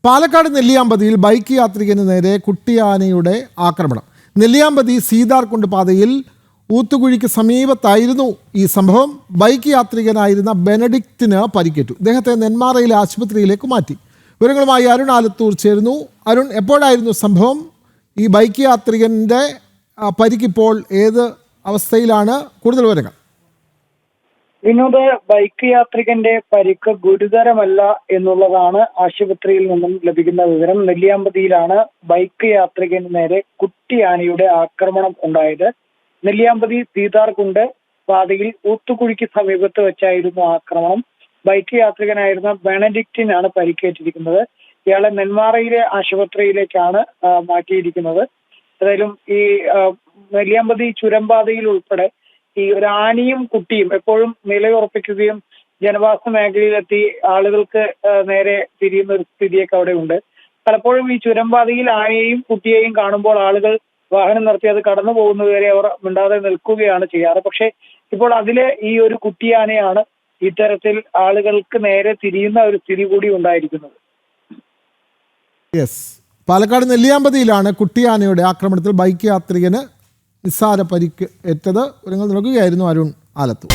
Palakkad നെല്ലിയാമ്പതിയിൽ bike യാത്രികന് നേരെ കുട്ടിയാനയുടെ ആക്രമണം. നെല്ലിയാമ്പതി സീതാർകുണ്ട് പാതയിൽ ഊത്തുകുഴിക്ക് സമീപത്തായിരുന്നു ഈ സംഭവം. ബൈക്ക് യാത്രികനായിരുന്ന ബെനഡിക്റ്റിന് പരിക്കേറ്റു. ഇദ്ദേഹത്തെ നെന്മാറയിലെ ആശുപത്രിയിലേക്ക് മാറ്റി. വിവരങ്ങളുമായി അരുൺ ആലത്തൂർ ചേരുന്നു. അരുൺ, എപ്പോഴായിരുന്നു സംഭവം? ഈ ബൈക്ക് യാത്രികൻ്റെ പരിക്കിപ്പോൾ ഏത് അവസ്ഥയിലാണ്? കൂടുതൽ വിവരങ്ങൾ. വിനോദ്, ബൈക്ക് യാത്രികന്റെ പരിക്ക് ഗുരുതരമല്ല എന്നുള്ളതാണ് ആശുപത്രിയിൽ നിന്നും ലഭിക്കുന്ന വിവരം. നെല്ലിയാമ്പതിയിലാണ് ബൈക്ക് യാത്രികന് നേരെ കുട്ടിയാനയുടെ ആക്രമണം ഉണ്ടായത്. നെല്ലിയാമ്പതി സീതാർകുണ്ട് പാതയിൽ ഊത്തുകുഴിക്ക് സമീപത്ത് വെച്ചായിരുന്നു ആക്രമണം. ബൈക്ക് യാത്രികനായിരുന്ന ബെനഡിക്റ്റിനാണ് പരിക്കേറ്റിരിക്കുന്നത്. ഇയാളെ നെന്മാറയിലെ ആശുപത്രിയിലേക്കാണ് മാറ്റിയിരിക്കുന്നത്. ഏതായാലും ഈ നെല്ലിയാമ്പതി ചുരംപാതയിൽ ഉൾപ്പെടെ ഈ ഒരു ആനയും കുട്ടിയും എപ്പോഴും നിലയുറപ്പിക്കുകയും ജനവാസ മേഖലയിലെത്തി ആളുകൾക്ക് നേരെ തിരിയുന്ന ഒരു സ്ഥിതിയൊക്കെ അവിടെ ഉണ്ട്. പലപ്പോഴും ഈ ചുരംപാതയിൽ ആനയെയും കുട്ടിയെയും കാണുമ്പോൾ ആളുകൾ വാഹനം നിർത്തി അത് കടന്നു പോകുന്നതുവരെ അവർ മിണ്ടാതെ നിൽക്കുകയാണ് ചെയ്യാറ്. പക്ഷെ ഇപ്പോൾ അതിലെ ഈ ഒരു കുട്ടിയാനയാണ് ഇത്തരത്തിൽ ആളുകൾക്ക് നേരെ തിരിയുന്ന ഒരു സ്ഥിതി കൂടി ഉണ്ടായിരിക്കുന്നത്. പാലക്കാട് നെല്ലിയാമ്പതിയിലാണ് കുട്ടിയാനയുടെ ആക്രമണത്തിൽ ബൈക്ക് യാത്രികന് നിസ്സാര പരിക്ക് ഏറ്റത്. വിവരങ്ങൾ നൽകുകയായിരുന്നു അരുൺ ആലത്തൂർ.